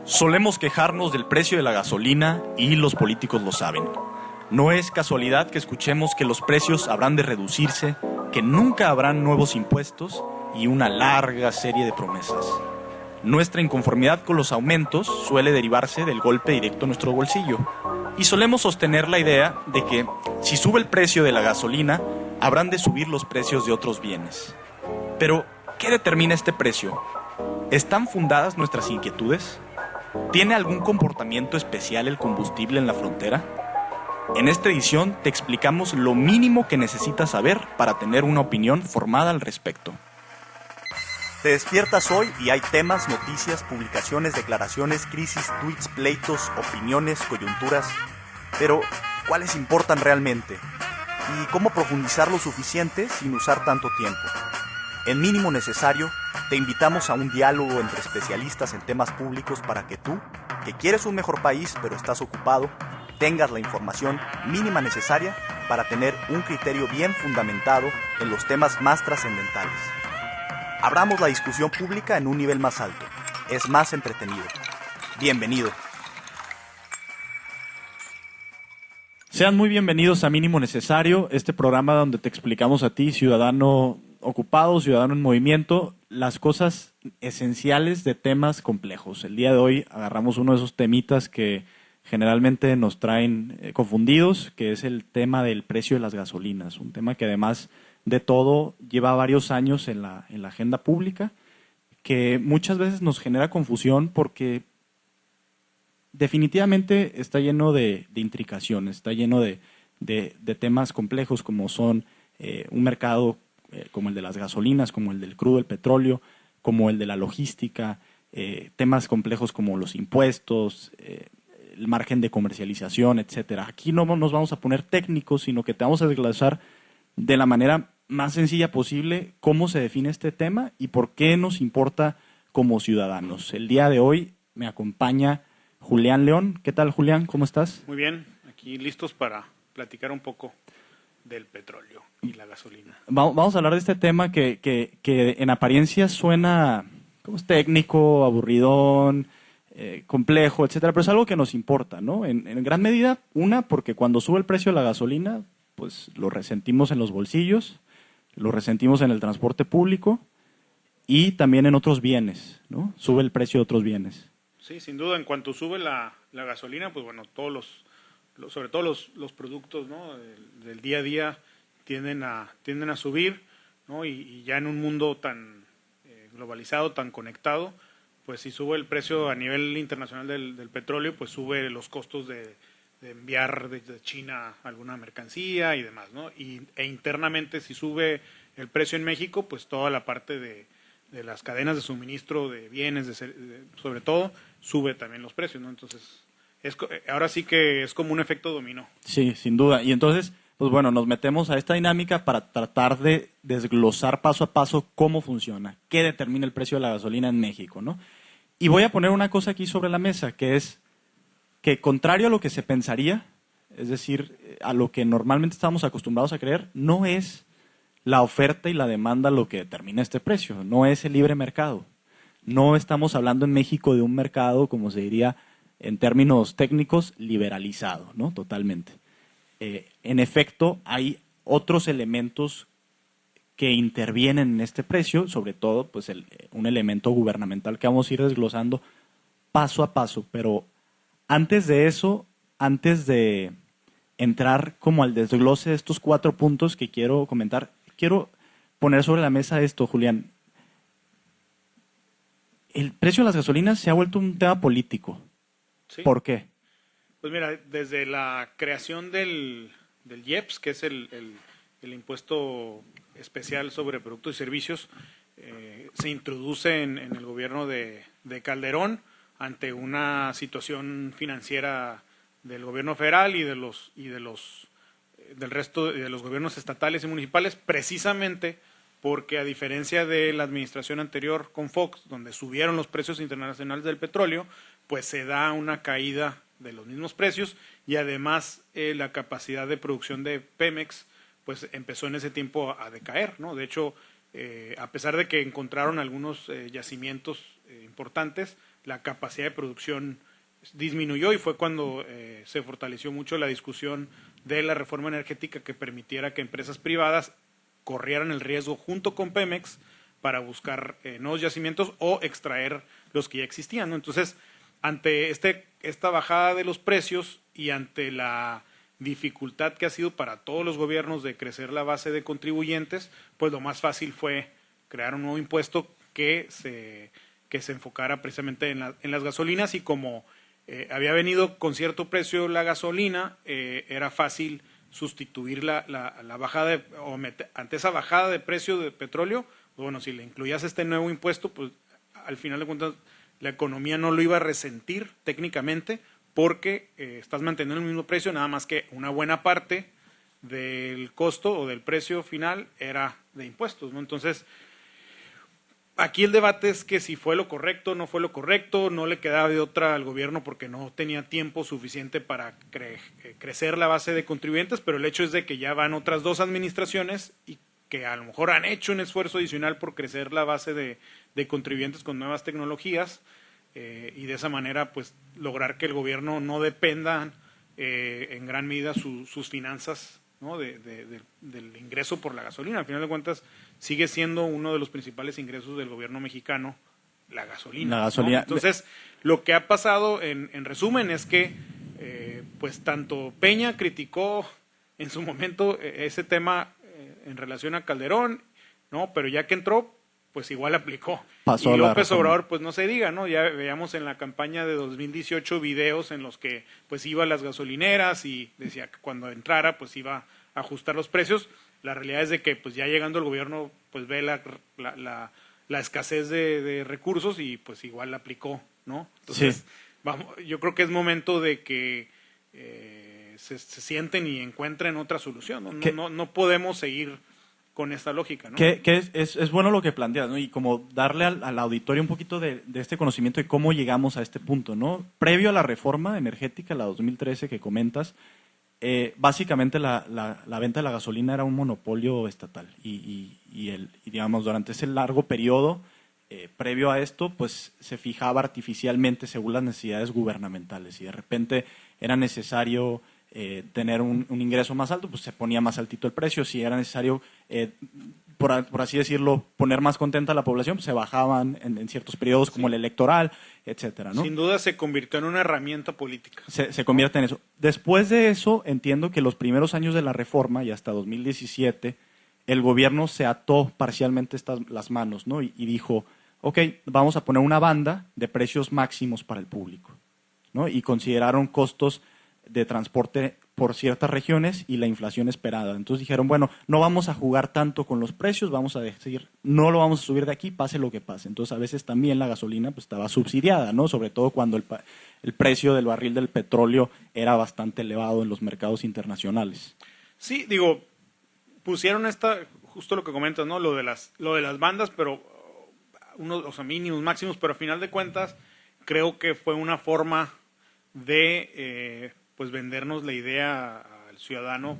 Solemos quejarnos del precio de la gasolina y los políticos lo saben. No es casualidad que escuchemos que los precios habrán de reducirse, que nunca habrán nuevos impuestos y una larga serie de promesas. Nuestra inconformidad con los aumentos suele derivarse del golpe directo a nuestro bolsillo. Y solemos sostener la idea de que si sube el precio de la gasolina, habrán de subir los precios de otros bienes. Pero, ¿qué determina este precio? ¿Están fundadas nuestras inquietudes? ¿Tiene algún comportamiento especial el combustible en la frontera? En esta edición te explicamos lo mínimo que necesitas saber para tener una opinión formada al respecto. Te despiertas hoy y hay temas, noticias, publicaciones, declaraciones, crisis, tweets, pleitos, opiniones, coyunturas. Pero, ¿cuáles importan realmente? ¿Y cómo profundizar lo suficiente sin usar tanto tiempo? En Mínimo Necesario, te invitamos a un diálogo entre especialistas en temas públicos para que tú, que quieres un mejor país pero estás ocupado, tengas la información mínima necesaria para tener un criterio bien fundamentado en los temas más trascendentales. Abramos la discusión pública en un nivel más alto. Es más entretenido. Bienvenido. Sean muy bienvenidos a Mínimo Necesario, este programa donde te explicamos a ti, ciudadano ocupado, ciudadano en movimiento, las cosas esenciales de temas complejos. El día de hoy agarramos uno de esos temitas que generalmente nos traen confundidos, que es el tema del precio de las gasolinas, un tema que además de todo lleva varios años en la agenda pública, que muchas veces nos genera confusión porque definitivamente está lleno de intricaciones, está lleno de temas complejos como son un mercado como el de las gasolinas, como el del crudo, el petróleo, como el de la logística, temas complejos como los impuestos, el margen de comercialización, etcétera. Aquí no nos vamos a poner técnicos, sino que te vamos a desglosar de la manera más sencilla posible cómo se define este tema y por qué nos importa como ciudadanos. El día de hoy me acompaña Julián León. ¿Qué tal, Julián? ¿Cómo estás? Muy bien, aquí listos para platicar un poco del petróleo y la gasolina. Vamos a hablar de este tema que en apariencia suena como técnico, aburridón, complejo, etcétera, pero es algo que nos importa, ¿no? En gran medida, porque cuando sube el precio de la gasolina, pues lo resentimos en los bolsillos, lo resentimos en el transporte público y también en otros bienes, ¿no? Sube el precio de otros bienes. Sí, sin duda, en cuanto sube la gasolina, pues bueno, sobre todo los productos, ¿no?, del día a día tienden a subir, ¿no? Y ya en un mundo tan globalizado, tan conectado, pues si sube el precio a nivel internacional del petróleo, pues sube los costos de enviar desde China alguna mercancía y demás, ¿no? E internamente, si sube el precio en México, pues toda la parte de las cadenas de suministro de bienes, sobre todo, sube también los precios, ¿no? Entonces, ahora sí que es como un efecto dominó. Sí, sin duda. Y entonces, pues bueno, nos metemos a esta dinámica para tratar de desglosar paso a paso cómo funciona, qué determina el precio de la gasolina en México, ¿no? Y voy a poner una cosa aquí sobre la mesa, que es que contrario a lo que se pensaría, es decir, a lo que normalmente estamos acostumbrados a creer, no es la oferta y la demanda lo que determina este precio, no es el libre mercado. No estamos hablando en México de un mercado, como se diría en términos técnicos, liberalizado, ¿no? Totalmente. En efecto, hay otros elementos que intervienen en este precio, sobre todo pues un elemento gubernamental que vamos a ir desglosando paso a paso, pero antes de eso, antes de entrar como al desglose de estos 4 puntos que quiero comentar, quiero poner sobre la mesa esto, Julián. El precio de las gasolinas se ha vuelto un tema político. ¿Sí? ¿Por qué? Pues mira, desde la creación del IEPS, que es el impuesto especial sobre productos y servicios, se introduce en el gobierno de Calderón ante una situación financiera del gobierno federal y del resto de los gobiernos estatales y municipales, precisamente porque a diferencia de la administración anterior con Fox, donde subieron los precios internacionales del petróleo, pues se da una caída de los mismos precios y además la capacidad de producción de Pemex pues empezó en ese tiempo a decaer, ¿no? De hecho, a pesar de que encontraron algunos yacimientos importantes, la capacidad de producción disminuyó y fue cuando se fortaleció mucho la discusión de la reforma energética que permitiera que empresas privadas corrieran el riesgo junto con Pemex para buscar nuevos yacimientos o extraer los que ya existían, ¿no? Entonces, ante esta bajada de los precios y ante la dificultad que ha sido para todos los gobiernos de crecer la base de contribuyentes, pues lo más fácil fue crear un nuevo impuesto que se enfocara precisamente en las gasolinas, y como había venido con cierto precio la gasolina, era fácil sustituir la bajada ante esa bajada de precio de petróleo. Pues bueno, si le incluías este nuevo impuesto, pues al final de cuentas la economía no lo iba a resentir técnicamente, porque estás manteniendo el mismo precio, nada más que una buena parte del costo o del precio final era de impuestos, ¿no? Entonces, aquí el debate es que si fue lo correcto, no fue lo correcto, no le quedaba de otra al gobierno porque no tenía tiempo suficiente para crecer la base de contribuyentes, pero el hecho es de que ya van otras 2 administraciones y que a lo mejor han hecho un esfuerzo adicional por crecer la base de contribuyentes con nuevas tecnologías, y de esa manera pues lograr que el gobierno no dependa en gran medida sus finanzas, ¿no? del ingreso por la gasolina. Al final de cuentas sigue siendo uno de los principales ingresos del gobierno mexicano la gasolina. La gasolina. ¿No? Entonces, lo que ha pasado en resumen es que pues tanto Peña criticó en su momento ese tema en relación a Calderón, ¿no? Pero ya que entró, pues igual aplicó. Pasó y López la Obrador, pues no se diga, ¿no? Ya veíamos en la campaña de 2018 videos en los que pues iba a las gasolineras y decía que cuando entrara pues iba a ajustar los precios. La realidad es de que pues ya llegando el gobierno pues ve la escasez de recursos y pues igual la aplicó, ¿no? Entonces, sí. Vamos, yo creo que es momento de que se sienten y encuentren otra solución, ¿no? No podemos seguir con esta lógica, ¿no? Que es bueno lo que planteas, ¿no? Y como darle al auditorio un poquito de este conocimiento de cómo llegamos a este punto, ¿no? Previo a la reforma energética, la 2013 que comentas, básicamente la venta de la gasolina era un monopolio estatal y digamos, durante ese largo periodo previo a esto, pues se fijaba artificialmente según las necesidades gubernamentales, y de repente era necesario tener un ingreso más alto, pues se ponía más altito el precio. Si era necesario, por así decirlo, poner más contenta a la población, pues se bajaban en ciertos periodos, como el electoral, etcétera, ¿no? Sin duda se convirtió en una herramienta política. Se convierte en eso. Después de eso, entiendo que los primeros años de la reforma, y hasta 2017, el gobierno se ató parcialmente las manos, ¿no? Y dijo, ok, vamos a poner una banda de precios máximos para el público, ¿no? Y consideraron costos de transporte por ciertas regiones y la inflación esperada. Entonces dijeron, bueno, no vamos a jugar tanto con los precios, vamos a decir, no lo vamos a subir de aquí, pase lo que pase. Entonces a veces también la gasolina pues estaba subsidiada, ¿no? Sobre todo cuando el precio del barril del petróleo era bastante elevado en los mercados internacionales. Sí, digo, pusieron justo lo que comentas, ¿no? Lo de las bandas, pero mínimos, máximos, pero a final de cuentas creo que fue una forma de pues vendernos la idea al ciudadano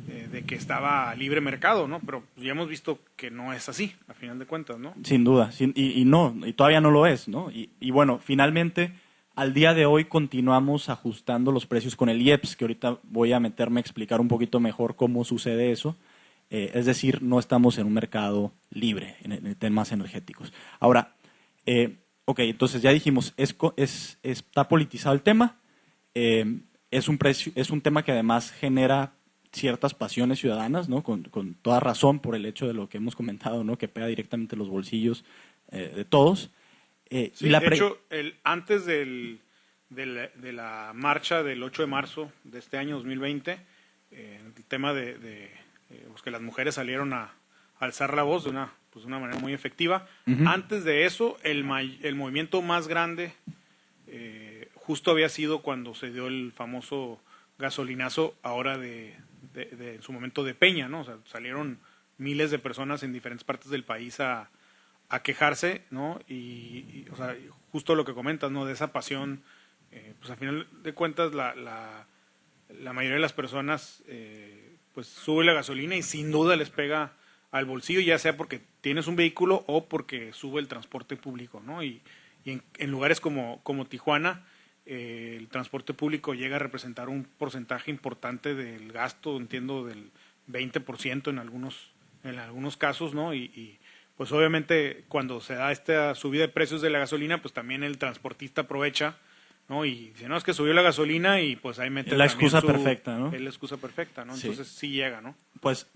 de que estaba libre mercado, ¿no? Pero ya hemos visto que no es así, a final de cuentas, ¿no? Sin duda, y todavía no lo es, ¿no? Y bueno, finalmente, al día de hoy continuamos ajustando los precios con el IEPS, que ahorita voy a meterme a explicar un poquito mejor cómo sucede eso. Es decir, no estamos en un mercado libre en temas energéticos. Ahora, ok, entonces ya dijimos, está politizado el tema. Es un tema que además genera ciertas pasiones ciudadanas, ¿no? Con toda razón, por el hecho de lo que hemos comentado, ¿no? Que pega directamente los bolsillos de todos. Sí, de hecho, antes de la marcha del 8 de marzo de este año 2020, el tema pues que las mujeres salieron a alzar la voz de una manera muy efectiva. Uh-huh. Antes de eso, el movimiento más grande justo había sido cuando se dio el famoso gasolinazo, ahora en su momento de Peña, ¿no? O sea, salieron miles de personas en diferentes partes del país a quejarse, ¿no? Y o sea, justo lo que comentas, ¿no? De esa pasión, pues al final de cuentas la mayoría de las personas pues sube la gasolina y sin duda les pega al bolsillo, ya sea porque tienes un vehículo o porque sube el transporte público, ¿no? Y y en lugares como Tijuana, el transporte público llega a representar un porcentaje importante del gasto, entiendo del 20% en algunos casos, ¿no? Y pues obviamente cuando se da esta subida de precios de la gasolina, pues también el transportista aprovecha, ¿no? Y dice, no, es que subió la gasolina y pues ahí mete la excusa perfecta, ¿no? Es la excusa perfecta, ¿no? Entonces sí llega, ¿no? Pues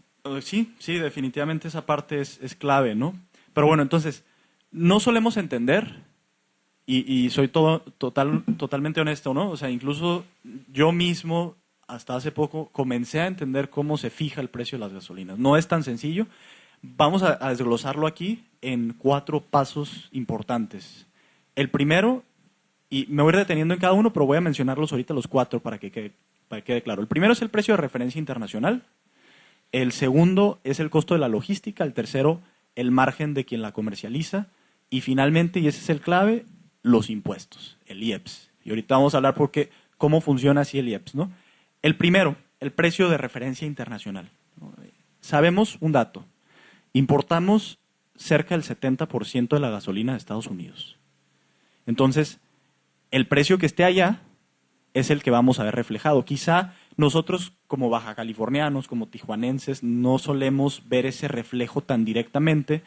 sí, definitivamente esa parte es clave, ¿no? Pero bueno, entonces, no solemos entender, y soy totalmente honesto, ¿no? O sea, incluso yo mismo, hasta hace poco, comencé a entender cómo se fija el precio de las gasolinas. No es tan sencillo. Vamos a desglosarlo aquí en 4 pasos importantes. El primero, y me voy a ir deteniendo en cada uno, pero voy a mencionarlos ahorita los 4 para que quede claro. El primero es el precio de referencia internacional. El segundo es el costo de la logística. El tercero, el margen de quien la comercializa. Y finalmente, y ese es el clave, los impuestos, el IEPS. Y ahorita vamos a hablar cómo funciona así el IEPS, ¿no? El primero, el precio de referencia internacional. Sabemos un dato. Importamos cerca del 70% de la gasolina de Estados Unidos. Entonces, el precio que esté allá es el que vamos a ver reflejado. Quizá nosotros como baja californianos, como tijuanenses, no solemos ver ese reflejo tan directamente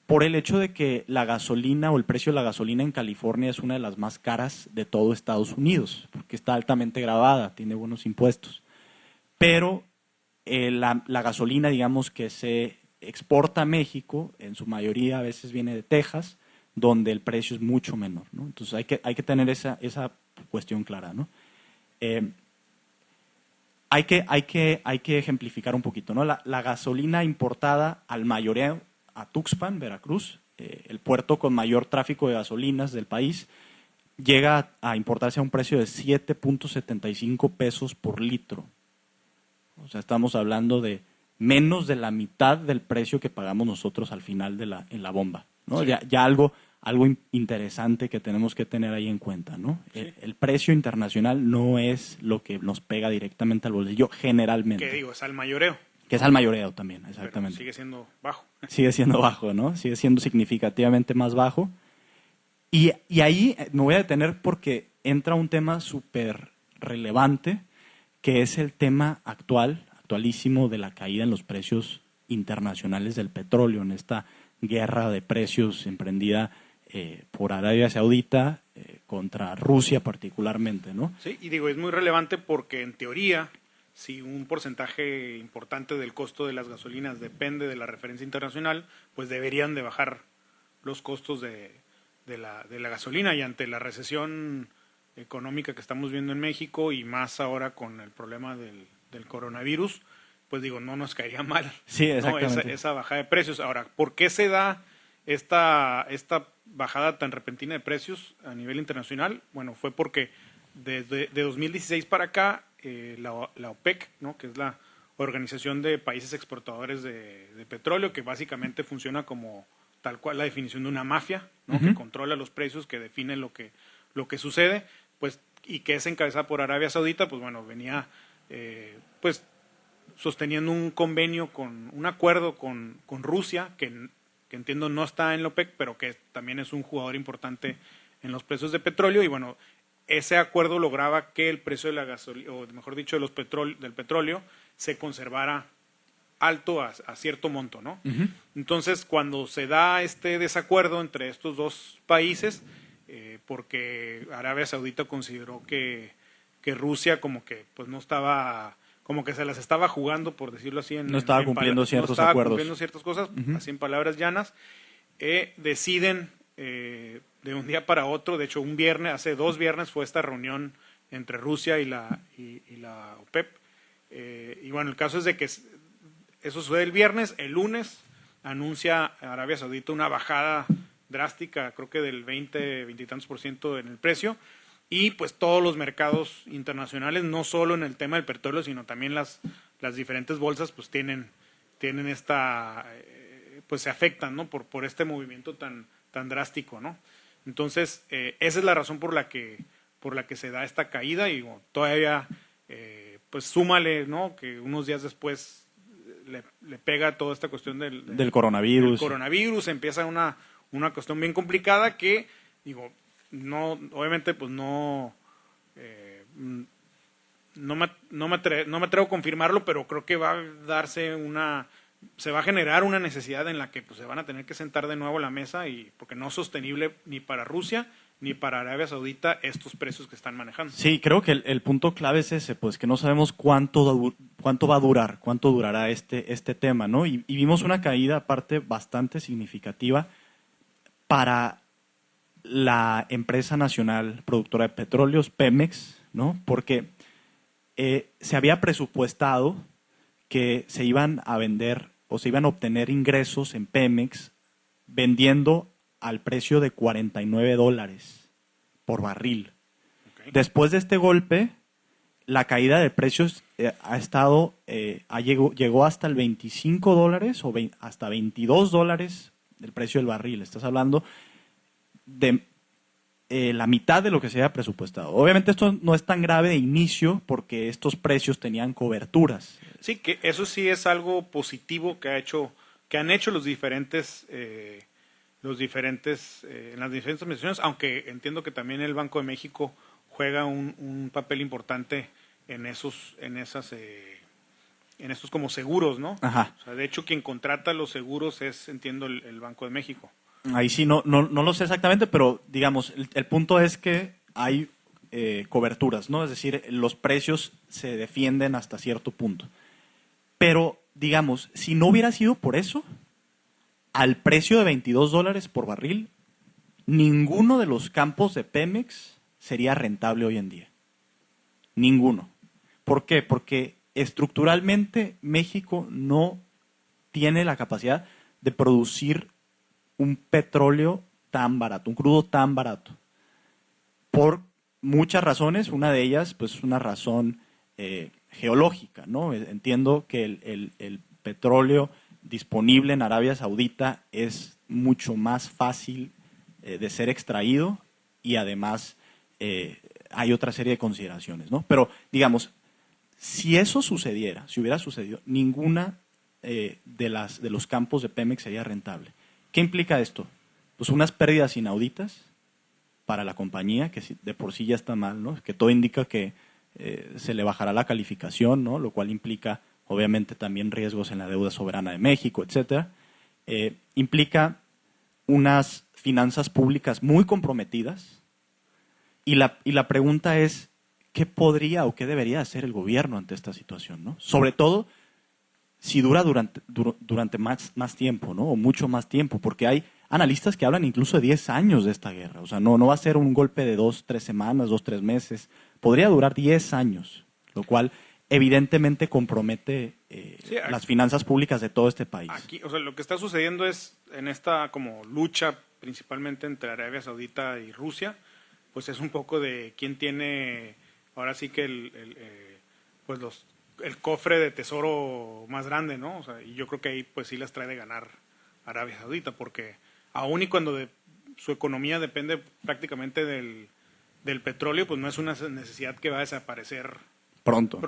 por el hecho de que la gasolina o el precio de la gasolina en California es una de las más caras de todo Estados Unidos, porque está altamente gravada, tiene buenos impuestos. Pero la gasolina, digamos, que se exporta a México, en su mayoría a veces viene de Texas, donde el precio es mucho menor, ¿no? Entonces hay que tener esa cuestión clara, ¿no? Hay que ejemplificar un poquito, ¿no? La gasolina importada al mayoreo a Tuxpan, Veracruz, el puerto con mayor tráfico de gasolinas del país, llega a importarse a un precio de 7.75 pesos por litro. O sea, estamos hablando de menos de la mitad del precio que pagamos nosotros al final en la bomba, ¿no? Sí. Ya algo interesante que tenemos que tener ahí en cuenta, ¿no? Sí. El precio internacional no es lo que nos pega directamente al bolsillo generalmente. ¿Qué digo? Es al mayoreo. Que es al mayoreo también, exactamente. Pero sigue siendo bajo. Sigue siendo bajo, ¿no? Sigue siendo significativamente más bajo. Y ahí me voy a detener porque entra un tema súper relevante, que es el tema actualísimo de la caída en los precios internacionales del petróleo, en esta guerra de precios emprendida por Arabia Saudita contra Rusia particularmente, ¿no? Sí, y digo, es muy relevante porque en teoría, si un porcentaje importante del costo de las gasolinas depende de la referencia internacional, pues deberían de bajar los costos de la gasolina, y ante la recesión económica que estamos viendo en México y más ahora con el problema del coronavirus, pues digo, no nos caería mal, sí, exactamente, ¿no? esa bajada de precios. Ahora, ¿por qué se da esta bajada tan repentina de precios a nivel internacional? Bueno, fue porque desde 2016 para acá, la OPEC, ¿no?, que es la Organización de Países Exportadores de Petróleo, que básicamente funciona como tal cual la definición de una mafia, ¿no? Que controla los precios, que define lo que sucede, pues, y que es encabezada por Arabia Saudita, pues bueno, venía pues sosteniendo un acuerdo con Rusia, que entiendo no está en la OPEC, pero que también es un jugador importante en los precios de petróleo. Y bueno, ese acuerdo lograba que el precio de la gasolina, o mejor dicho, del petróleo, se conservara alto a cierto monto, ¿no? Uh-huh. Entonces, cuando se da este desacuerdo entre estos dos países, porque Arabia Saudita consideró que Rusia como que pues no estaba, como que se las estaba jugando, por decirlo así, no estaba cumpliendo ciertos acuerdos, cumpliendo ciertas cosas, uh-huh, así en palabras llanas, deciden de un día para otro, de hecho hace 2 viernes fue esta reunión entre Rusia y la OPEP, y bueno, el caso es de que eso sucede el viernes. El lunes anuncia Arabia Saudita una bajada drástica, creo que del 20 y tantos % en el precio, y pues todos los mercados internacionales, no solo en el tema del petróleo, sino también las diferentes bolsas, pues tienen pues se afectan, ¿no?, por este movimiento tan drástico, ¿no? Entonces, esa es la razón por la que se da esta caída. Y bueno, todavía pues súmale, ¿no?, que unos días después le pega toda esta cuestión del coronavirus. Empieza una cuestión bien complicada que, digo, no, obviamente, pues no, no me atrevo a confirmarlo, pero creo que va a se va a generar una necesidad en la que pues, se van a tener que sentar de nuevo a la mesa, y porque no es sostenible ni para Rusia ni para Arabia Saudita estos precios que están manejando. Sí, creo que el punto clave es ese, pues que no sabemos cuánto va a durar, cuánto durará este tema, ¿no? Y vimos una caída aparte bastante significativa para la empresa nacional productora de petróleos, Pemex, ¿no? Porque se había presupuestado que se iban a vender o se iban a obtener ingresos en Pemex vendiendo al precio de $49 por barril. Okay. Después de este golpe, la caída de precios llegó hasta el $25 o hasta $22 el precio del barril. Estás hablando de la mitad de lo que se había presupuestado. Obviamente esto no es tan grave de inicio porque estos precios tenían coberturas. Sí, que eso sí es algo positivo que han hecho los diferentes en las diferentes administraciones, aunque entiendo que también el Banco de México juega un papel importante en estos como seguros, ¿no? Ajá. O sea, de hecho, quien contrata los seguros es, entiendo, el Banco de México. Ahí sí no lo sé exactamente, pero digamos, el punto es que hay coberturas, ¿no? Es decir, los precios se defienden hasta cierto punto. Pero, digamos, si no hubiera sido por eso, al precio de $22 por barril, ninguno de los campos de Pemex sería rentable hoy en día. Ninguno. ¿Por qué? Porque estructuralmente México no tiene la capacidad de producir un petróleo tan barato, un crudo tan barato. Por muchas razones, una de ellas, pues, es una razón geológica, ¿no? Entiendo que el petróleo disponible en Arabia Saudita es mucho más fácil de ser extraído y además hay otra serie de consideraciones, ¿no? Pero, digamos, si eso sucediera, si hubiera sucedido, ninguna de los campos de Pemex sería rentable. ¿Qué implica esto? Pues unas pérdidas inauditas para la compañía, que de por sí ya está mal, ¿no? Que todo indica que se le bajará la calificación, ¿no? Lo cual implica, obviamente, también riesgos en la deuda soberana de México, etcétera. Implica unas finanzas públicas muy comprometidas y la pregunta es, ¿qué podría o qué debería hacer el gobierno ante esta situación, ¿no? Sobre todo si dura durante más tiempo, ¿no? O mucho más tiempo, porque hay analistas que hablan incluso de 10 años de esta guerra. O sea, no va a ser un golpe de 2-3 semanas, 2-3 meses. Podría durar 10 años, lo cual evidentemente compromete las finanzas públicas de todo este país. Aquí, o sea, lo que está sucediendo es en esta como lucha principalmente entre Arabia Saudita y Rusia, pues es un poco de quién tiene ahora sí que el cofre de tesoro más grande, ¿no? O sea, y yo creo que ahí pues sí las trae de ganar Arabia Saudita, porque aún y cuando su economía depende prácticamente del petróleo, pues no es una necesidad que va a desaparecer pronto,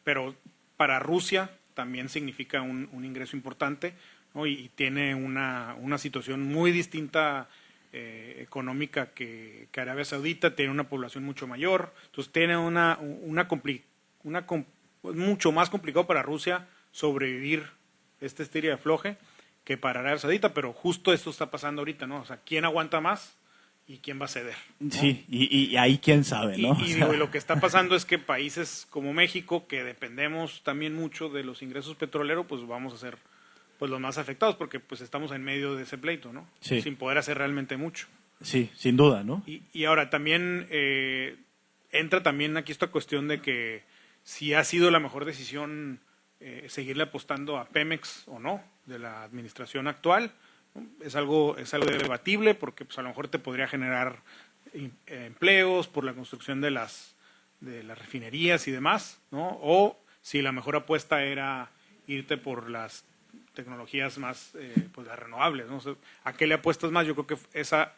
pero para Rusia también significa un ingreso importante, ¿no? Y tiene una situación muy distinta económica que Arabia Saudita, tiene una población mucho mayor, entonces tiene mucho más complicado para Rusia sobrevivir este estira y afloje que para Arabia Saudita, pero justo esto está pasando ahorita, ¿no? O sea, ¿quién aguanta más y quién va a ceder, ¿no? Sí, y ahí quién sabe, ¿no? Y lo que está pasando es que países como México, que dependemos también mucho de los ingresos petroleros, pues vamos a ser pues los más afectados, porque pues estamos en medio de ese pleito, ¿no? Sí. Sin poder hacer realmente mucho. Sí, sin duda, ¿no? Y ahora también entra también aquí esta cuestión de que si ha sido la mejor decisión seguirle apostando a Pemex o no, de la administración actual, ¿no? Es algo debatible, porque pues a lo mejor te podría generar empleos por la construcción de las refinerías y demás, ¿no? O si la mejor apuesta era irte por las tecnologías más pues las renovables, ¿no? O sea, ¿a qué le apuestas más? Yo creo que esa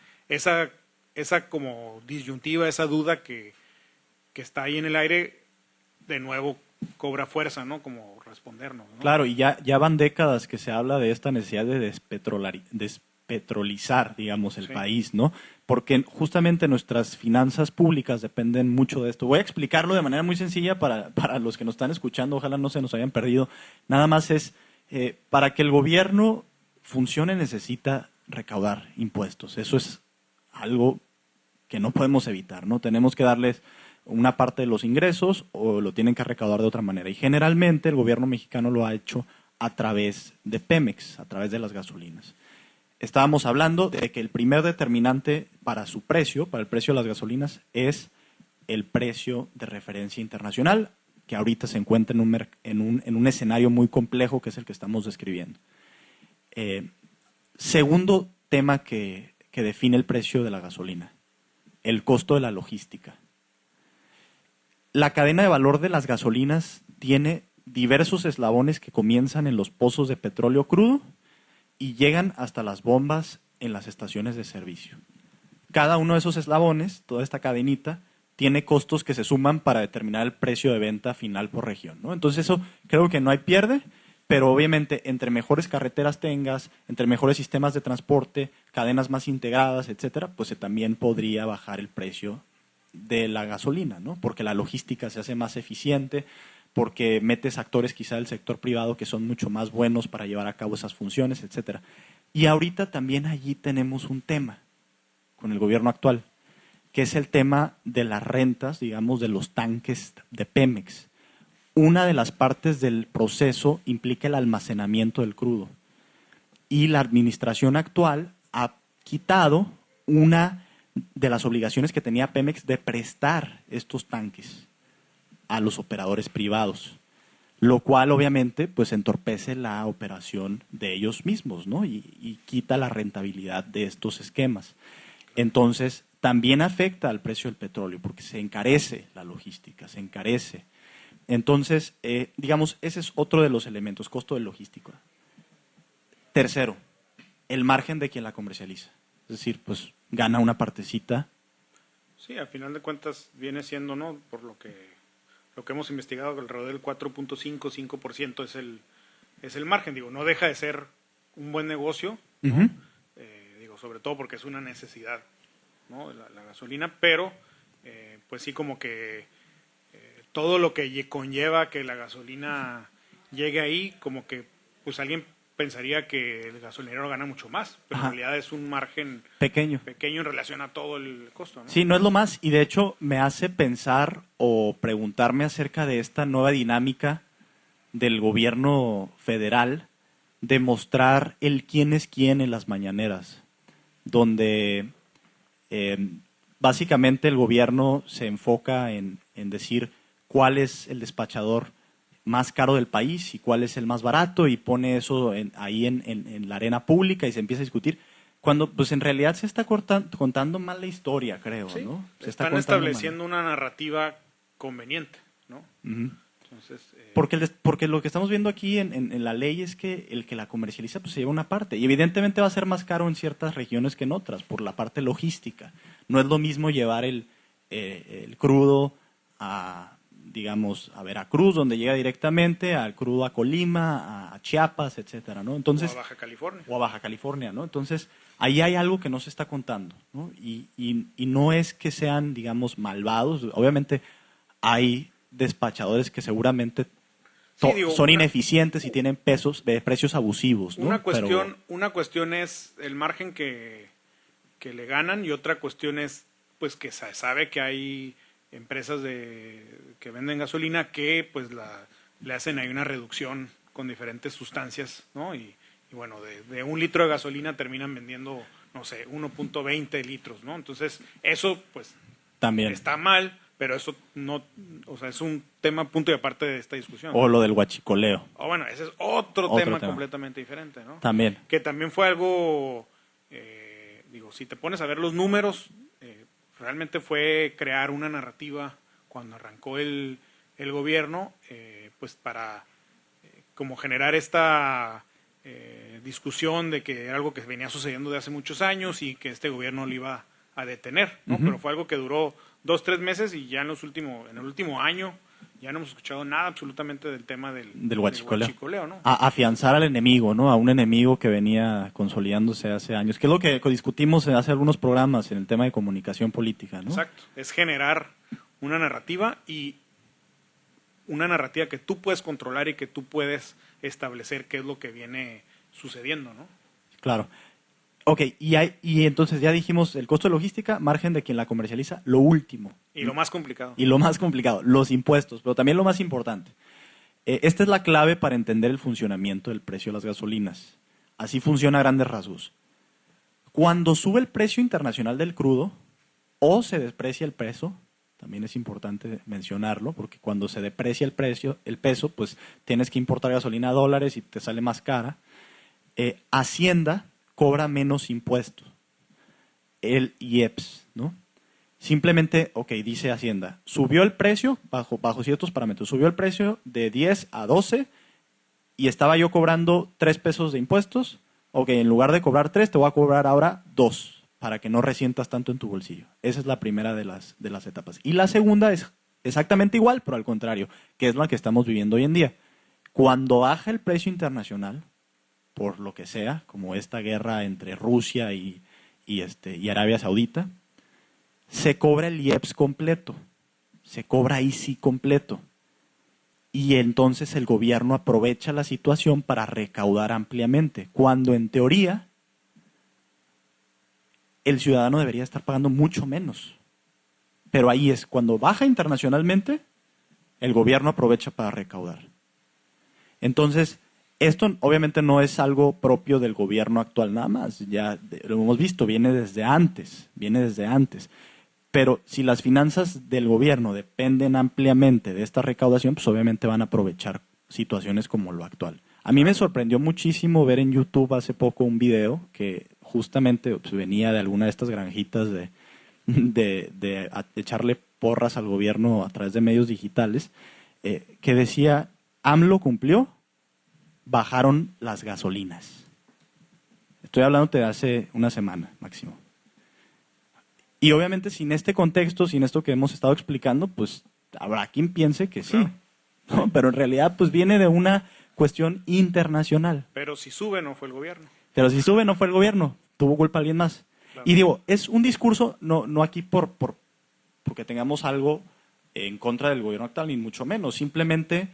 como disyuntiva, esa duda que está ahí en el aire, de nuevo cobra fuerza, ¿no? Como respondernos, ¿no? Claro, y ya van décadas que se habla de esta necesidad de despetrolizar, digamos, el Sí. país, ¿no? Porque justamente nuestras finanzas públicas dependen mucho de esto. Voy a explicarlo de manera muy sencilla para los que nos están escuchando, ojalá no se nos hayan perdido. Nada más es, para que el gobierno funcione necesita recaudar impuestos. Eso es algo que no podemos evitar, ¿no? Tenemos que darles una parte de los ingresos o lo tienen que recaudar de otra manera. Y generalmente el gobierno mexicano lo ha hecho a través de Pemex, a través de las gasolinas. Estábamos hablando de que el primer determinante para su precio, para el precio de las gasolinas, es el precio de referencia internacional, que ahorita se encuentra en un escenario muy complejo, que es el que estamos describiendo. Segundo tema que define el precio de la gasolina, el costo de la logística. La cadena de valor de las gasolinas tiene diversos eslabones que comienzan en los pozos de petróleo crudo y llegan hasta las bombas en las estaciones de servicio. Cada uno de esos eslabones, toda esta cadenita, tiene costos que se suman para determinar el precio de venta final por región, ¿no? Entonces eso creo que no hay pierde, pero obviamente entre mejores carreteras tengas, entre mejores sistemas de transporte, cadenas más integradas, etcétera, pues también podría bajar el precio de la gasolina, ¿no? Porque la logística se hace más eficiente, porque metes actores quizá del sector privado que son mucho más buenos para llevar a cabo esas funciones, etcétera. Y ahorita también allí tenemos un tema con el gobierno actual, que es el tema de las rentas, digamos, de los tanques de Pemex. Una de las partes del proceso implica el almacenamiento del crudo. Y la administración actual ha quitado una de las obligaciones que tenía Pemex de prestar estos tanques a los operadores privados, lo cual obviamente pues entorpece la operación de ellos mismos, ¿no? Y quita la rentabilidad de estos esquemas. Entonces, también afecta al precio del petróleo porque se encarece la logística, se encarece. Entonces, digamos, ese es otro de los elementos, costo de logística. Tercero, el margen de quien la comercializa. Es decir, pues gana una partecita. Sí, al final de cuentas viene siendo, ¿no? Por lo que hemos investigado, alrededor del 4.5% es el margen. Digo, no deja de ser un buen negocio, ¿no? Uh-huh. Digo, sobre todo porque es una necesidad, ¿no? La gasolina, pero pues sí, como que todo lo que conlleva que la gasolina llegue ahí, como que pues alguien pensaría que el gasolinero gana mucho más, pero Ajá. en realidad es un margen Pequeño. en relación a todo el costo, ¿no? Sí, no es lo más. Y de hecho me hace pensar o preguntarme acerca de esta nueva dinámica del gobierno federal de mostrar el quién es quién en las mañaneras, donde básicamente el gobierno se enfoca en decir cuál es el despachador más caro del país y cuál es el más barato y pone eso ahí en la arena pública y se empieza a discutir. Cuando pues en realidad se está contando mal la historia, creo, Sí, ¿no? Se están estableciendo una narrativa conveniente, ¿no? Uh-huh. Entonces, porque lo que estamos viendo aquí en la ley es que el que la comercializa pues se lleva una parte y evidentemente va a ser más caro en ciertas regiones que en otras por la parte logística. No es lo mismo llevar el crudo a, digamos, a Veracruz, donde llega directamente, al crudo a Colima, a Chiapas, etcétera, ¿no? Entonces, o a Baja California. O a Baja California, ¿no? Entonces, ahí hay algo que no se está contando, ¿no? Y no es que sean, digamos, malvados. Obviamente hay despachadores que seguramente son ineficientes y tienen precios abusivos, ¿no? Una cuestión es el margen que le ganan y otra cuestión es pues que se sabe que hay empresas que venden gasolina que pues le hacen ahí una reducción con diferentes sustancias, ¿no? Y bueno, de 1 litro de gasolina terminan vendiendo, no sé, 1.20 litros, ¿no? Entonces, eso pues también está mal, pero eso no, o sea, es un tema punto y aparte de esta discusión. O lo del huachicoleo. Bueno, ese es otro tema completamente diferente, ¿no? También. Que también fue algo, digo, si te pones a ver los números, realmente fue crear una narrativa cuando arrancó el gobierno, pues para como generar esta discusión de que era algo que venía sucediendo de hace muchos años y que este gobierno lo iba a detener, ¿no? Uh-huh. Pero fue algo que duró 2-3 meses y ya en el último año Ya no hemos escuchado nada absolutamente del tema del huachicoleo, ¿no? A afianzar al enemigo, ¿no? A un enemigo que venía consolidándose hace años, que es lo que discutimos hace algunos programas en el tema de comunicación política, ¿no? Exacto, es generar una narrativa y una narrativa que tú puedes controlar y que tú puedes establecer qué es lo que viene sucediendo, ¿no? Claro. Ok, y entonces ya dijimos el costo de logística, margen de quien la comercializa, lo último. Y lo más complicado. Y lo más complicado, los impuestos, pero también lo más importante. Esta es la clave para entender el funcionamiento del precio de las gasolinas. Así funciona a grandes rasgos. Cuando sube el precio internacional del crudo o se desprecia el peso, también es importante mencionarlo, porque cuando se deprecia el peso, pues tienes que importar gasolina a dólares y te sale más cara. Hacienda cobra menos impuestos, el IEPS, ¿no? Simplemente, dice Hacienda, subió el precio, bajo ciertos parámetros, subió el precio de 10 a 12 y estaba yo cobrando 3 pesos de impuestos, en lugar de cobrar 3, te voy a cobrar ahora 2, para que no resientas tanto en tu bolsillo. Esa es la primera de las etapas. Y la segunda es exactamente igual, pero al contrario, que es la que estamos viviendo hoy en día. Cuando baja el precio internacional, por lo que sea, como esta guerra entre Rusia y Arabia Saudita, se cobra el IEPS completo, se cobra ahí sí completo. Y entonces el gobierno aprovecha la situación para recaudar ampliamente, cuando en teoría el ciudadano debería estar pagando mucho menos. Pero ahí es, cuando baja internacionalmente, el gobierno aprovecha para recaudar. Entonces, esto obviamente no es algo propio del gobierno actual nada más, ya lo hemos visto, viene desde antes. Pero si las finanzas del gobierno dependen ampliamente de esta recaudación, pues obviamente van a aprovechar situaciones como lo actual. A mí me sorprendió muchísimo ver en YouTube hace poco un video que justamente venía de alguna de estas granjitas de echarle porras al gobierno a través de medios digitales, que decía, AMLO cumplió, bajaron las gasolinas. Estoy hablando de hace una semana máximo. Y obviamente sin este contexto, sin esto que hemos estado explicando, pues habrá quien piense que sí. ¿No? Pero en realidad pues viene de una cuestión internacional. Pero si sube no fue el gobierno. Tuvo culpa alguien más. Claro. Y digo, es un discurso, no aquí porque tengamos algo en contra del gobierno actual, ni mucho menos. Simplemente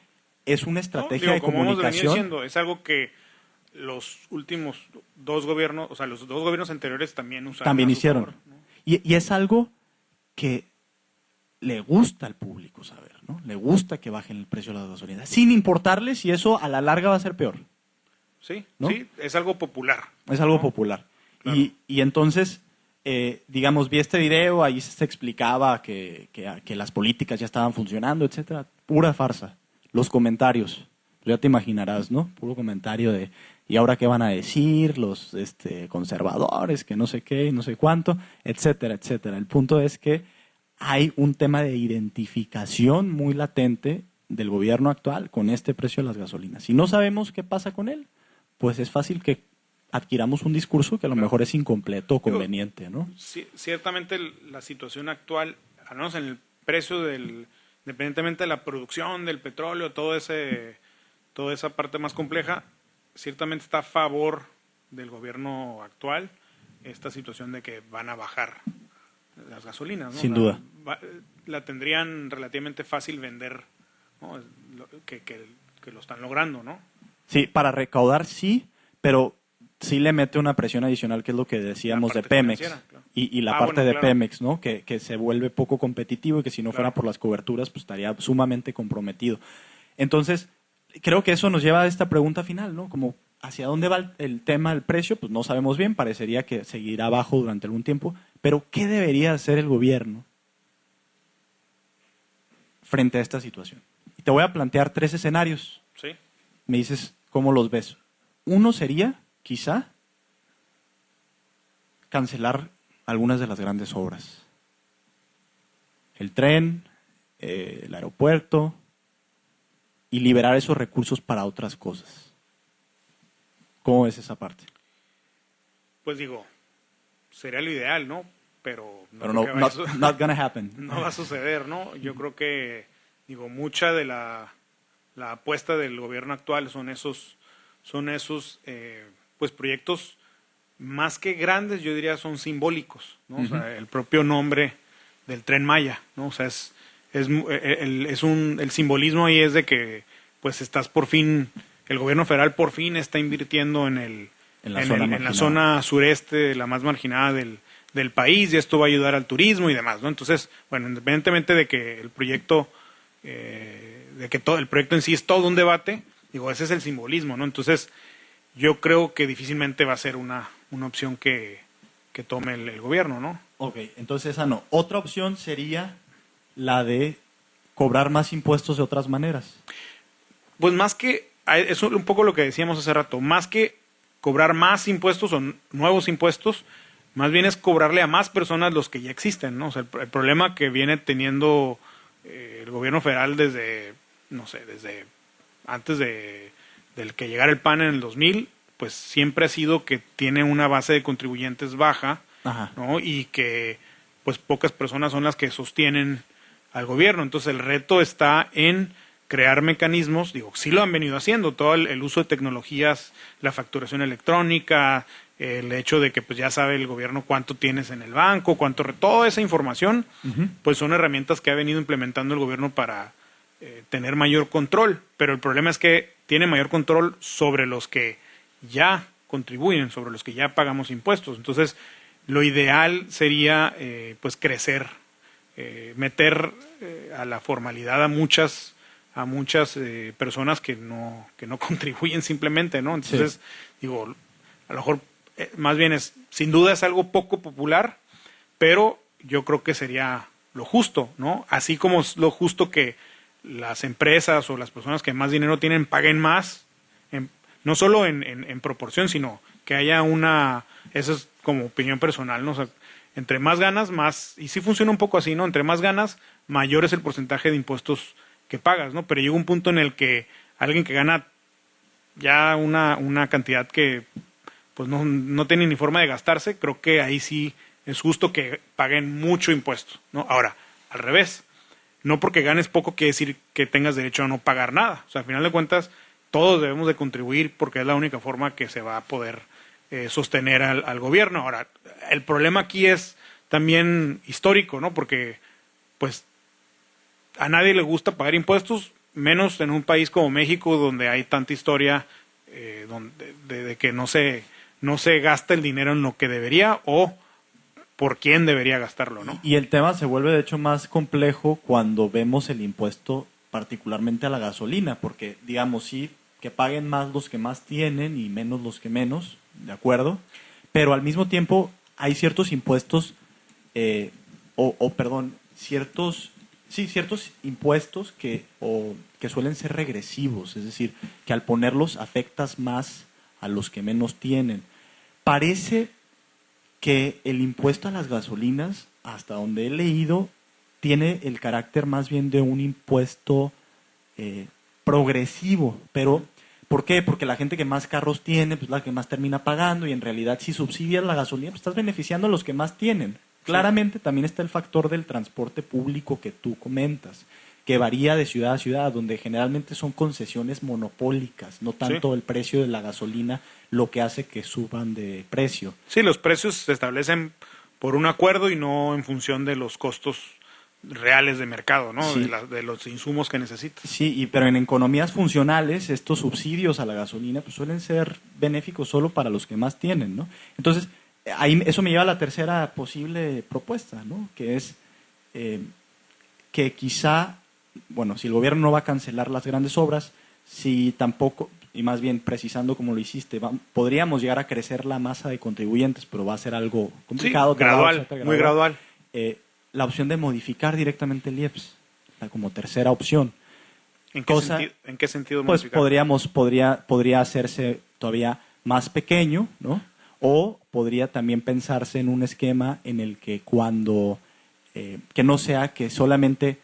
es una estrategia de comunicación. Diciendo, es algo que los últimos 2 gobiernos, o sea, los 2 gobiernos anteriores también usaron. También hicieron. Favor, ¿no? Y es algo que le gusta al público saber, ¿no? Le gusta que bajen el precio de las gasolinas, sin importarle si eso a la larga va a ser peor. Sí, ¿no? Sí, es algo popular. Es algo popular. Claro. Y entonces, digamos, vi este video, ahí se explicaba que las políticas ya estaban funcionando, etcétera. Pura farsa. Los comentarios, ya te imaginarás, ¿no? Puro comentario de, ¿y ahora qué van a decir los conservadores, que no sé qué, no sé cuánto, etcétera, etcétera? El punto es que hay un tema de identificación muy latente del gobierno actual con este precio de las gasolinas. Si no sabemos qué pasa con él, pues es fácil que adquiramos un discurso que a lo mejor es incompleto o conveniente, ¿no? Sí, ciertamente la situación actual, al menos en el precio independientemente de la producción del petróleo, toda esa parte más compleja, ciertamente está a favor del gobierno actual esta situación de que van a bajar las gasolinas, ¿no? Sin duda. La tendrían relativamente fácil vender, ¿no? que lo están logrando, ¿no? Sí, para recaudar sí, pero sí le mete una presión adicional, que es lo que decíamos de Pemex. Claro. Y la parte de Pemex, ¿no? Que se vuelve poco competitivo y que si no fuera por las coberturas, pues estaría sumamente comprometido. Entonces, creo que eso nos lleva a esta pregunta final, ¿no? Como, ¿hacia dónde va el tema del precio? Pues no sabemos bien, parecería que seguirá bajo durante algún tiempo, pero ¿qué debería hacer el gobierno frente a esta situación? Y te voy a plantear 3 escenarios. Sí. Me dices cómo los ves. Uno sería, quizá, cancelar algunas de las grandes obras. El tren, el aeropuerto, y liberar esos recursos para otras cosas. ¿Cómo ves esa parte? Pues digo, sería lo ideal, ¿no? Pero not gonna happen. No va a suceder, ¿no? Yo creo que digo, mucha de la apuesta del gobierno actual son esos pues proyectos más que grandes, yo diría son simbólicos, ¿no? O sea, el propio nombre del Tren Maya, ¿no? O sea, el simbolismo ahí es de que pues estás por fin, el gobierno federal por fin está invirtiendo en la zona sureste, la más marginada del país, y esto va a ayudar al turismo y demás, ¿no? Entonces, bueno, independientemente de que el proyecto el proyecto en sí es todo un debate, digo, ese es el simbolismo, ¿no? Entonces, yo creo que difícilmente va a ser una opción que tome el gobierno, ¿no? Ok, entonces esa no. Otra opción sería la de cobrar más impuestos de otras maneras. Pues más que, eso es un poco lo que decíamos hace rato, más que cobrar más impuestos o nuevos impuestos, más bien es cobrarle a más personas los que ya existen, ¿no? O sea, el problema que viene teniendo el gobierno federal desde antes del que llegara el PAN en el 2000, pues siempre ha sido que tiene una base de contribuyentes baja, ¿no? Y que pues pocas personas son las que sostienen al gobierno. Entonces el reto está en crear mecanismos, digo, sí lo han venido haciendo, todo el uso de tecnologías, la facturación electrónica, el hecho de que pues ya sabe el gobierno cuánto tienes en el banco, toda esa información, pues son herramientas que ha venido implementando el gobierno para tener mayor control, pero el problema es que tiene mayor control sobre los que ya contribuyen, sobre los que ya pagamos impuestos. Entonces, lo ideal sería pues crecer, meter a la formalidad a muchas personas que no contribuyen simplemente, ¿no? Entonces, digo, a lo mejor más bien sin duda es algo poco popular, pero yo creo que sería lo justo, ¿no? Así como es lo justo que las empresas o las personas que más dinero tienen paguen más, no solo en proporción, sino que haya eso es como opinión personal, ¿no? O sea, entre más ganas, más, y sí funciona un poco así, ¿no? Entre más ganas, mayor es el porcentaje de impuestos que pagas, ¿no? Pero llega un punto en el que alguien que gana ya una cantidad que pues no tiene ni forma de gastarse, creo que ahí sí es justo que paguen mucho impuesto, ¿no? Ahora, al revés, no porque ganes poco quiere decir que tengas derecho a no pagar nada. O sea, al final de cuentas, todos debemos de contribuir porque es la única forma que se va a poder sostener al gobierno. Ahora, el problema aquí es también histórico, ¿no? Porque, pues, a nadie le gusta pagar impuestos, menos en un país como México, donde hay tanta historia de que no se gasta el dinero en lo que debería o por quién debería gastarlo, ¿no? Y el tema se vuelve, de hecho, más complejo cuando vemos el impuesto particularmente a la gasolina, porque, digamos, sí, que paguen más los que más tienen y menos los que menos, ¿de acuerdo? Pero al mismo tiempo hay ciertos impuestos, ciertos impuestos que suelen ser regresivos, es decir, que al ponerlos afectas más a los que menos tienen. Parece que el impuesto a las gasolinas, hasta donde he leído, tiene el carácter más bien de un impuesto progresivo, pero ¿por qué? Porque la gente que más carros tiene, pues la que más termina pagando, y en realidad si subsidias la gasolina, pues estás beneficiando a los que más tienen. Claramente también está el factor del transporte público que tú comentas, que varía de ciudad a ciudad, donde generalmente son concesiones monopólicas, no tanto el precio de la gasolina lo que hace que suban de precio. Sí, los precios se establecen por un acuerdo y no en función de los costos reales de mercado, ¿no? Sí. De los insumos que necesitas. Sí, pero en economías funcionales estos subsidios a la gasolina pues suelen ser benéficos solo para los que más tienen, ¿no? Entonces, ahí eso me lleva a la tercera posible propuesta, ¿no? Que es que quizá, bueno, si el gobierno no va a cancelar las grandes obras, si tampoco, y más bien precisando como lo hiciste, podríamos llegar a crecer la masa de contribuyentes, pero va a ser algo complicado. Sí, gradual, muy gradual. La opción de modificar directamente el IEPS, como tercera opción. ¿En qué sentido pues modificar? podría hacerse todavía más pequeño, ¿no? O podría también pensarse en un esquema en el que que no sea que solamente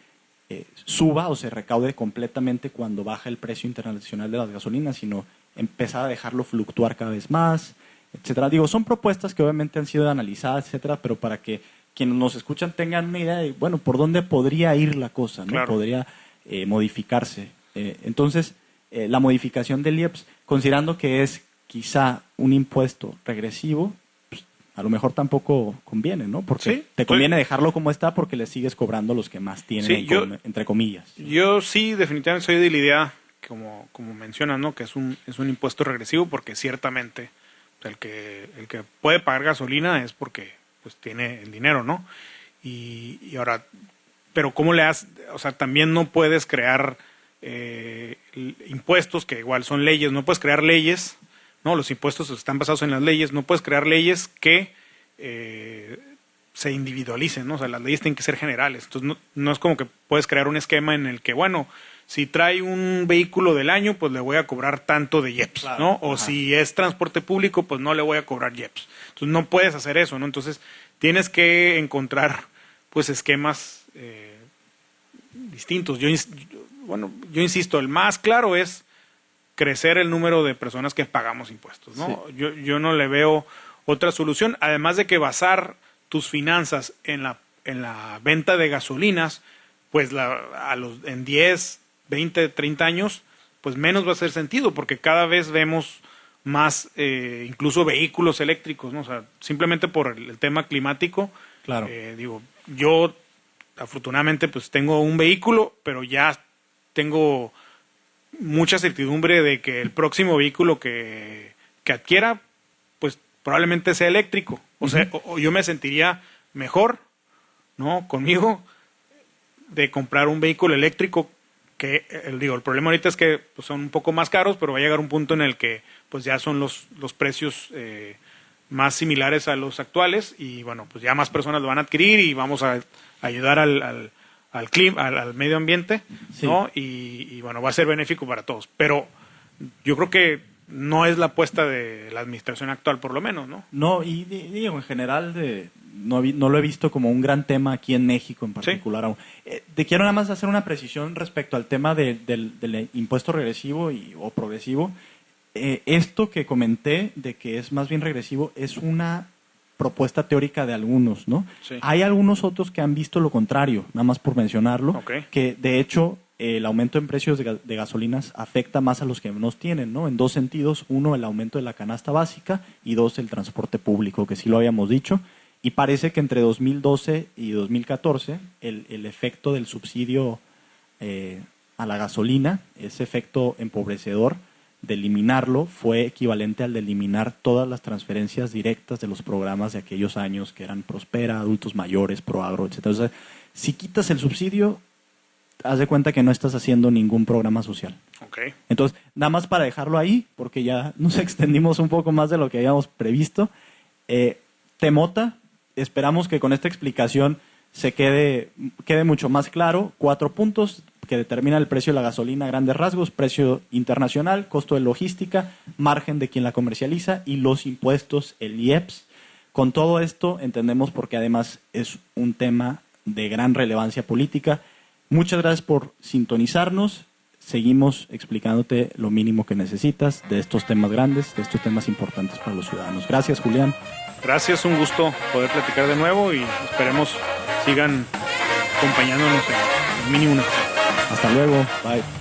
suba o se recaude completamente cuando baja el precio internacional de las gasolinas, sino empezar a dejarlo fluctuar cada vez más, etcétera. Digo, son propuestas que obviamente han sido analizadas, etcétera, pero para que quienes nos escuchan tengan una idea de, bueno, por dónde podría ir la cosa, ¿no? Claro. modificarse. Entonces, la modificación del IEPS, considerando que es quizá un impuesto regresivo, pues, a lo mejor tampoco conviene, ¿no? Porque sí, te conviene dejarlo como está porque le sigues cobrando a los que más tienen, sí, entre comillas. Yo sí, definitivamente soy de la idea, como mencionas, ¿no? Que es un impuesto regresivo porque ciertamente el que puede pagar gasolina es porque pues tiene el dinero, ¿no? Y ahora, pero ¿cómo le haces? O sea, también no puedes crear impuestos que igual son leyes, no puedes crear leyes, ¿no? Los impuestos están basados en las leyes, no puedes crear leyes que se individualicen, ¿no? O sea, las leyes tienen que ser generales. Entonces, no es como que puedes crear un esquema en el que, bueno, si trae un vehículo del año, pues le voy a cobrar tanto de IEPS, claro, ¿no? O si es transporte público, pues no le voy a cobrar IEPS. Entonces, no puedes hacer eso, ¿no? Entonces, tienes que encontrar, pues, esquemas distintos. Yo insisto, el más claro es crecer el número de personas que pagamos impuestos, ¿no? Sí. Yo no le veo otra solución, además de que basar tus finanzas en la venta de gasolinas, pues en 10, 20, 30 años, pues menos va a hacer sentido, porque cada vez vemos más incluso vehículos eléctricos, ¿no? O sea, simplemente por el tema climático. Claro. Yo afortunadamente pues tengo un vehículo, pero ya tengo mucha certidumbre de que el próximo vehículo que adquiera, pues probablemente sea eléctrico. O sea, o yo me sentiría mejor, ¿no? Conmigo, de comprar un vehículo eléctrico que, el problema ahorita es que pues, son un poco más caros, pero va a llegar un punto en el que pues ya son los precios más similares a los actuales y bueno, pues ya más personas lo van a adquirir y vamos a ayudar al clima, al medio ambiente, sí, ¿no? Y bueno, va a ser benéfico para todos. Pero yo creo que no es la apuesta de la administración actual, por lo menos, ¿no? No, y digo, en general no lo he visto como un gran tema aquí en México en particular. Sí. Te quiero nada más hacer una precisión respecto al tema del impuesto regresivo o progresivo. Esto que comenté de que es más bien regresivo es una propuesta teórica de algunos, ¿no? Sí. Hay algunos otros que han visto lo contrario, nada más por mencionarlo, okay, que de hecho el aumento en precios de gasolinas afecta más a los que menos tienen, ¿no? En dos sentidos: uno, el aumento de la canasta básica, y dos, el transporte público, que sí lo habíamos dicho. Y parece que entre 2012 y 2014 el efecto del subsidio a la gasolina, ese efecto empobrecedor de eliminarlo, fue equivalente al de eliminar todas las transferencias directas de los programas de aquellos años que eran Prospera, Adultos Mayores, Proagro, etc. O sea, si quitas el subsidio, haz de cuenta que no estás haciendo ningún programa social. Okay. Entonces, nada más para dejarlo ahí, porque ya nos extendimos un poco más de lo que habíamos previsto. Temota, esperamos que con esta explicación se quede mucho más claro. 4 puntos que determinan el precio de la gasolina a grandes rasgos: precio internacional, costo de logística, margen de quien la comercializa y los impuestos, el IEPS. Con todo esto entendemos por qué además es un tema de gran relevancia política. Muchas gracias por sintonizarnos. Seguimos explicándote lo mínimo que necesitas de estos temas grandes, de estos temas importantes para los ciudadanos. Gracias, Julián. Gracias, un gusto poder platicar de nuevo y esperemos sigan acompañándonos en mínimo una. Hasta luego. Bye.